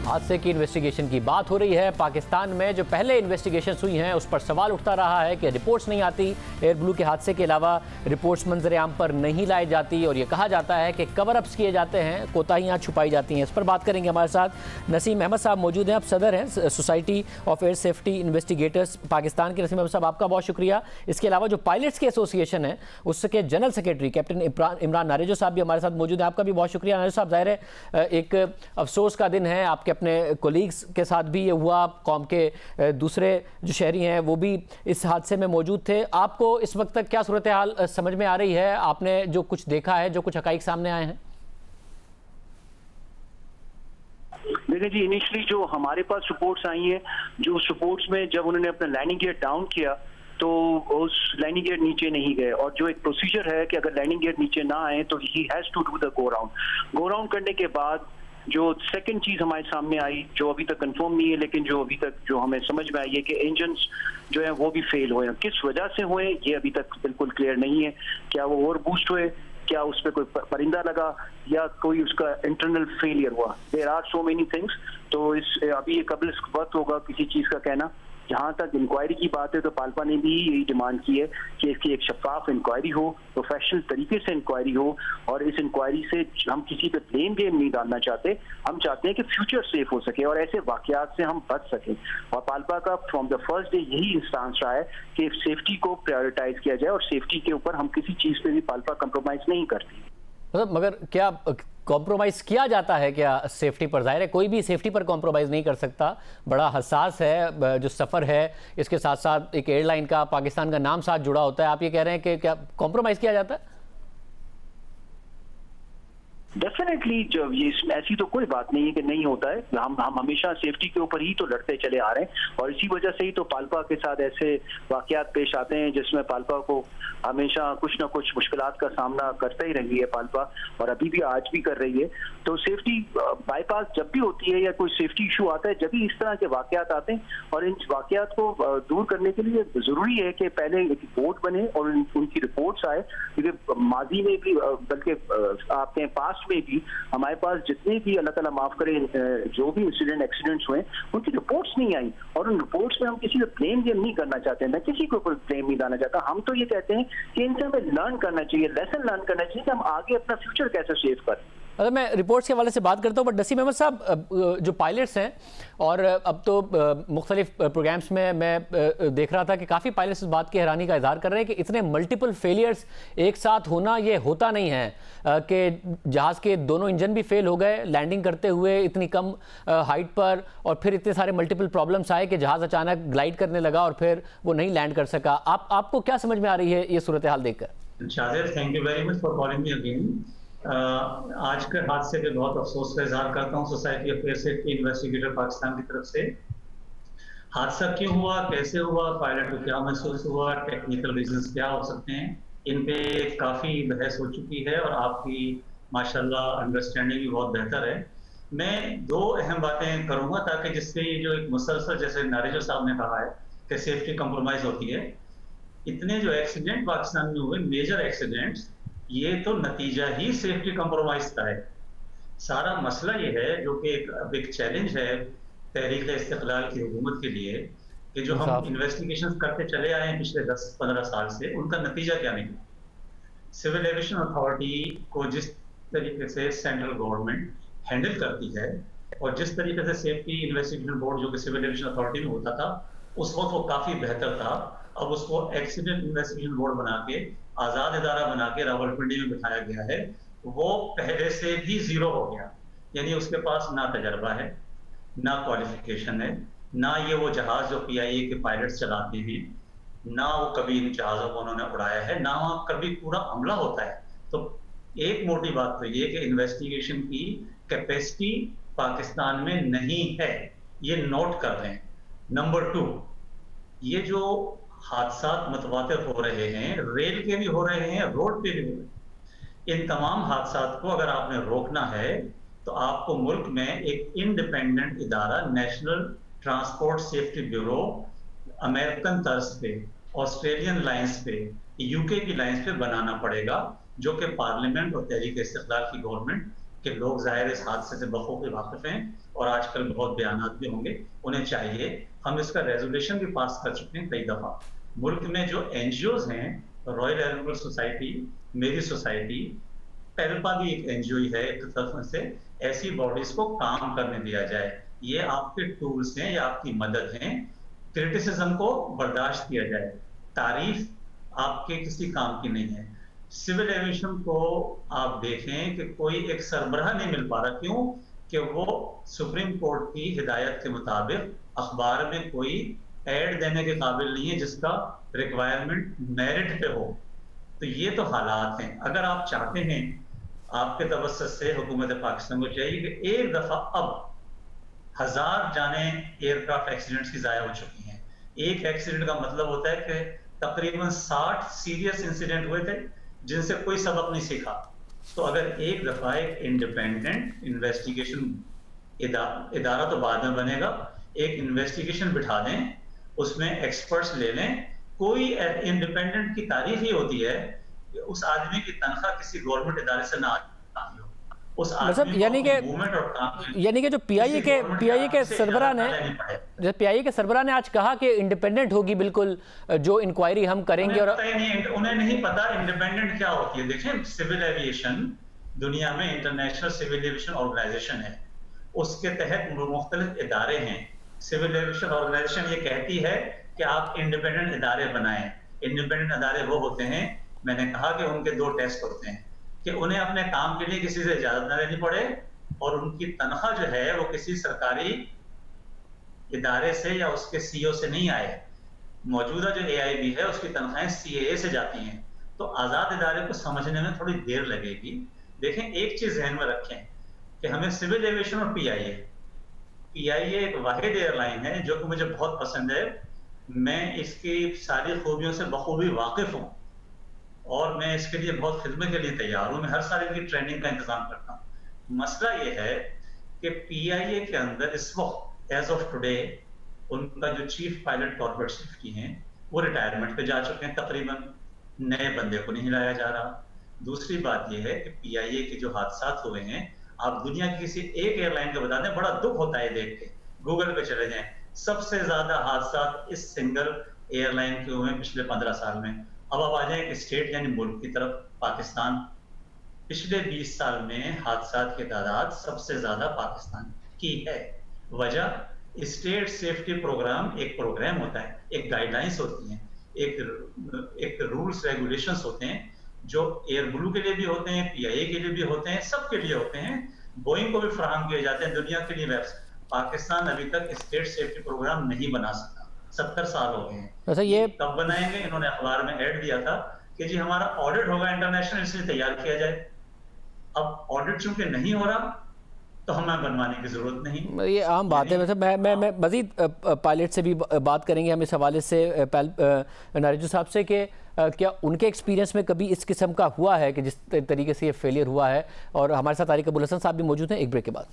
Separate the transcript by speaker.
Speaker 1: हादसे की इन्वेस्टिगेशन की बात हो रही है। पाकिस्तान में जो पहले इन्वेस्टिगेशन हुई हैं उस पर सवाल उठता रहा है कि रिपोर्ट्स नहीं आती, एयर ब्लू के हादसे के अलावा रिपोर्ट्स मंजर आम पर नहीं लाई जाती और ये कहा जाता है कि कवर अप्स किए जाते हैं, कोताहियाँ छुपाई जाती हैं। इस पर बात करेंगे। हमारे साथ नसीम अहमद साहब मौजूद हैं, आप सदर हैं society of air safety investigators Pakistan के। नसीम अहमद साहब, आपका बहुत शुक्रिया। इसके अलावा जो पायलट्स की एसोसिएशन है उसके जनरल सेक्रेटरी कैप्टन इमरान नारेजो साहब भी हमारे साथ मौजूद हैं, आपका भी बहुत शुक्रिया। नारेजो साहब, जाहिर है एक अफसोस का दिन है, आपके अपने कोलीग्स के साथ भी ये हुआ, कौम के दूसरे जो शहरी हैं वो भी इस हादसे में मौजूद थे। आपको इस वक्त तक क्या सूरत हाल समझ में आ रही है? आपने जो कुछ देखा है, जो कुछ हकाइक सामने आए हैं?
Speaker 2: देखिए जी, इनिशियली जो हमारे पास रिपोर्ट्स आई हैं, जो रिपोर्ट्स में जब उन्होंने अपना लैंडिंग गियर डाउन किया तो उस लैंडिंग गियर नीचे नहीं गए, और जो एक प्रोसीजर है कि अगर लैंडिंग गियर नीचे ना आए तो ही has to do the go round करने के बाद जो सेकंड चीज हमारे सामने आई, जो अभी तक कंफर्म नहीं है लेकिन जो अभी तक जो हमें समझ में आई है कि इंजन्स जो है वो भी फेल हुए हैं। किस वजह से हुए ये अभी तक बिल्कुल क्लियर नहीं है। क्या वो ओवर बूस्ट हुए, क्या उस पर कोई परिंदा लगा, या कोई उसका इंटरनल फेलियर हुआ? There are so many things. तो इस अभी ये कबल वक्त होगा किसी चीज का कहना। जहां तक इंक्वायरी की बात है तो पाल्पा ने भी यही डिमांड की है कि इसकी एक शफाफ इंक्वायरी हो, प्रोफेशनल तरीके से इंक्वायरी हो, और इस इंक्वायरी से हम किसी पे ब्लेम गेम नहीं डालना चाहते। हम चाहते हैं कि फ्यूचर सेफ हो सके और ऐसे वाकयात से हम बच सकें। और पाल्पा का फ्रॉम द फर्स्ट डे यही इंस्टांस रहा है कि सेफ्टी को प्रायोरिटाइज किया जाए, और सेफ्टी के ऊपर हम किसी चीज पे भी पाल्पा कंप्रोमाइज नहीं करती।
Speaker 1: मगर क्या कॉम्प्रोमाइज़ किया जाता है क्या सेफ्टी पर? जाहिर है कोई भी सेफ्टी पर कॉम्प्रोमाइज़ नहीं कर सकता, बड़ा हसास है जो सफ़र है, इसके साथ साथ एक एयरलाइन का, पाकिस्तान का नाम साथ जुड़ा होता है। आप ये कह रहे हैं कि क्या कॉम्प्रोमाइज़ किया जाता है?
Speaker 2: डेफिनेटली जब ये ऐसी तो कोई बात नहीं है कि नहीं होता है। हम हमेशा सेफ्टी के ऊपर ही तो लड़ते चले आ रहे हैं, और इसी वजह से ही तो पाल्पा के साथ ऐसे वाकयात पेश आते हैं जिसमें पाल्पा को हमेशा कुछ ना कुछ मुश्किलात का सामना करते ही रही है पाल्पा, और अभी भी आज भी कर रही है। तो सेफ्टी बाईपास जब भी होती है या कोई सेफ्टी इशू आता है, जब भी इस तरह के वाकयात आते हैं, और इन वाकयात को दूर करने के लिए जरूरी है कि पहले एक बोर्ड बने और उनकी रिपोर्ट्स आए। क्योंकि माजी में भी, बल्कि आपके पास में भी हमारे पास जितने भी, अल्लाह ताला माफ करे, जो भी इंसिडेंट एक्सीडेंट्स हुए उनकी रिपोर्ट्स नहीं आई, और उन रिपोर्ट्स में हम किसी को ब्लेम गेम नहीं करना चाहते। मैं किसी को ब्लेम नहीं डालना चाहता। हम तो ये कहते हैं कि इनसे हमें लर्न करना चाहिए, लेसन लर्न करना चाहिए कि हम आगे अपना फ्यूचर कैसे सेव करें।
Speaker 1: अगर मैं रिपोर्ट्स के हवाले से बात करता हूँ, बट नसीम अहमद साहब, जो पायलट्स हैं, और अब तो मुख्तलिफ प्रोग्राम्स में मैं देख रहा था कि काफ़ी पायलट्स इस बात की हैरानी का इजहार कर रहे हैं कि इतने मल्टीपल फेलियर्स एक साथ होना ये होता नहीं है, कि जहाज़ के दोनों इंजन भी फेल हो गए लैंडिंग करते हुए इतनी कम हाइट पर, और फिर इतने सारे मल्टीपल प्रॉब्लम्स आए कि जहाज़ अचानक ग्लाइड करने लगा और फिर वो नहीं लैंड कर सका। आपको क्या समझ में आ रही है ये सूरत हाल देखकर?
Speaker 3: Shahid, thank you very much for calling me again. आज के हादसे पे बहुत अफसोस का इजहार करता हूँ society of air safety investigator Pakistan की तरफ से। हादसा क्यों हुआ, कैसे हुआ, पायलट को क्या महसूस हुआ, टेक्निकल रीजंस क्या हो सकते हैं, इन पे काफ़ी बहस हो चुकी है और आपकी माशाल्लाह अंडरस्टैंडिंग भी बहुत बेहतर है। मैं दो अहम बातें करूँगा ताकि जिससे ये जो एक मुसलसल, जैसे नारेजो साहब ने कहा है कि सेफ्टी कंप्रोमाइज़ होती है, इतने जो एक्सीडेंट पाकिस्तान में हुए मेजर एक्सीडेंट्स, ये तो नतीजा ही सेफ्टी कंप्रोमाइज का है। सारा मसला ये है, जो कि एक चैलेंज है तहरीक इस्तिक़लाल की हुकूमत के लिए, कि जो हम इन्वेस्टिगेशन करते चले आए हैं पिछले 10-15 साल से, उनका नतीजा क्या नहीं। सिविल एविएशन अथॉरिटी को जिस तरीके से सेंट्रल गवर्नमेंट हैंडल करती है, और जिस तरीके से सेफ्टी इन्वेस्टिगेशन बोर्ड जो कि सिविल एविएशन अथॉरिटी में होता था, उस वक्त वो काफ़ी बेहतर था। अब उसको एक्सीडेंट इन्वेस्टिगेशन बोर्ड बना के, आज़ाद इदारा बना के रावलपिंडी में बिठाया गया है। वो पहले से भी जीरो हो गया, यानी उसके पास ना तजर्बा है, ना क्वालिफिकेशन है, ना ये वो जहाज़ जो PIA के पायलट्स चलाते हैं, ना वो कभी इन जहाज़ों को उन्होंने उड़ाया है, ना वहाँ कभी पूरा हमला होता है। तो एक मोटी बात तो ये कि इन्वेस्टिगेशन की कैपेसिटी पाकिस्तान में नहीं है, ये नोट कर रहे हैं। नंबर 2, ये जो हादसा मुतवातिर हो रहे हैं, रेल के भी हो रहे हैं, रोड पे भी हो रहे हैं, इन तमाम हादसात को अगर आपने रोकना है तो आपको मुल्क में एक इंडिपेंडेंट इदारा, national transport safety bureau, American तर्ज पे, ऑस्ट्रेलियन लाइंस पे, UK की लाइंस पे बनाना पड़ेगा, जो कि पार्लियामेंट और तहरीक इस्तिक़लाल की गवर्नमेंट कि लोग ज़ाहिर इस हादसे से बखूबी वाकिफ हैं और आजकल बहुत बयानात भी होंगे, उन्हें चाहिए, हम इसका रेजोल्यूशन भी पास कर चुके हैं कई दफ़ा। मुल्क में जो NGOs हैं, रॉयल एनिमल सोसाइटी, मेरी सोसाइटी, पेल्पा भी एक NGO ही है एक तरफ से, ऐसी बॉडीज को काम करने दिया जाए। ये आपके टूल्स हैं, ये आपकी मदद हैं, क्रिटिसिज्म को बर्दाश्त किया जाए, तारीफ आपके किसी काम की नहीं है। सिविल एविएशन को आप देखें कि कोई एक सरबराह नहीं मिल पा रहा, क्यों कि वो सुप्रीम कोर्ट की हिदायत के मुताबिक अखबार में कोई एड देने के काबिल नहीं है जिसका रिक्वायरमेंट मेरिट पे हो। तो ये तो हालात हैं। अगर आप चाहते हैं, आपके तवज्जुह से हुकूमत पाकिस्तान को चाहिए कि एक दफा अब 1000 जाने एयरक्राफ्ट एक्सीडेंट्स की जाया हो चुकी हैं। एक एक्सीडेंट का मतलब होता है कि तकरीबन 60 सीरियस इंसिडेंट हुए थे जिनसे कोई सबक नहीं सीखा। तो अगर एक दफा एक इंडिपेंडेंट इन्वेस्टिगेशन इदारा तो बाद में बनेगा, एक इन्वेस्टिगेशन बिठा दें, उसमें एक्सपर्ट्स ले लें। कोई इंडिपेंडेंट की तारीफ ही होती है कि उस आदमी की तनख्वाह किसी गवर्नमेंट इदारे से ना आती हो। उस
Speaker 1: मतलब यानी कि जो पीआईए के सरबराह ने आज कहा कि इंडिपेंडेंट होगी बिल्कुल जो इंक्वायरी हम करेंगे, और
Speaker 3: उन्हें नहीं पता इंडिपेंडेंट क्या होती है। देखें, सिविल एविएशन दुनिया में इंटरनेशनल सिविल एविएशन ऑर्गेनाइजेशन है, उसके तहत मुख्तलिफ इदारे हैं। सिविल एविएशन ऑर्गेनाइजेशन ये कहती है कि आप इंडिपेंडेंट इदारे बनाएं। इंडिपेंडेंट इदारे वो होते हैं, मैंने कहा कि उनके 2 टेस्ट होते हैं कि उन्हें अपने काम के लिए किसी से इजाजत न लेनी पड़े और उनकी तनख्वाह जो है वो किसी सरकारी इदारे से या उसके CEO से नहीं आए। मौजूदा जो AIB है उसकी तनख्वाहें CAA से जाती हैं। तो आज़ाद इदारे को समझने में थोड़ी देर लगेगी। देखें, एक चीज़ ध्यान में रखें कि हमें सिविल एविएशन और PIA एक वाहिद एयरलाइन है जो कि मुझे बहुत पसंद है। मैं इसकी सारी खूबियों से बखूबी वाकिफ हूँ और मैं इसके लिए बहुत खिदमत के लिए तैयार हूँ। मैं हर साल इनकी ट्रेनिंग का इंतजाम करता हूँ। मसला ये है कि PIA के अंदर इस वक्त एज ऑफ टुडे उनका जो चीफ पायलट कॉर्पोरेट सेफ्टी हैं वो रिटायरमेंट पे जा चुके हैं। तकरीबन नए बंदे को नहीं लाया जा रहा। दूसरी बात यह है कि PIA के जो हादसा हुए हैं, आप दुनिया की किसी एक एयरलाइन को बता दें, बड़ा दुख होता है देख के। गूगल पे चले जाएं, सबसे ज्यादा हादसा इस सिंगल एयरलाइन के हुए पिछले 15 साल में। अब आप आ जाएं एक स्टेट यानी मुल्क की तरफ, पाकिस्तान। पिछले 20 साल में हादसा की तादाद सबसे ज्यादा पाकिस्तान की है। वजह, स्टेट सेफ्टी प्रोग्राम एक प्रोग्राम होता है, एक गाइडलाइंस होती हैं, एक रूल्स रेगुलेशंस होते हैं जो एयर ब्लू के लिए भी होते हैं, PIA के लिए भी होते हैं, सबके लिए होते हैं। बोइंग को भी फराहम किए जाते हैं दुनिया के लिए। पाकिस्तान अभी तक स्टेट सेफ्टी प्रोग्राम नहीं बना सका, 70 साल हो गए हैं।
Speaker 1: वैसे ये
Speaker 3: कब बनाएंगे? इन्होंने अखबार में ऐड दिया था कि जी हमारा ऑडिट होगा इंटरनेशनल, इसलिए तैयार किया जाए। अब ऑडिट चूंकि नहीं हो रहा तो हमें बनवाने की जरूरत नहीं।
Speaker 1: ये आम बात है। वैसे मैं मजीद पायलट से भी बात करेंगे हम इस हवाले से, नारिजू साहब से, कि क्या उनके एक्सपीरियंस में कभी इस किस्म का हुआ है कि जिस तरीके से ये फेलियर हुआ है। और हमारे साथ तारिक अबुल हसन साहब भी मौजूद हैं एक ब्रेक के बाद।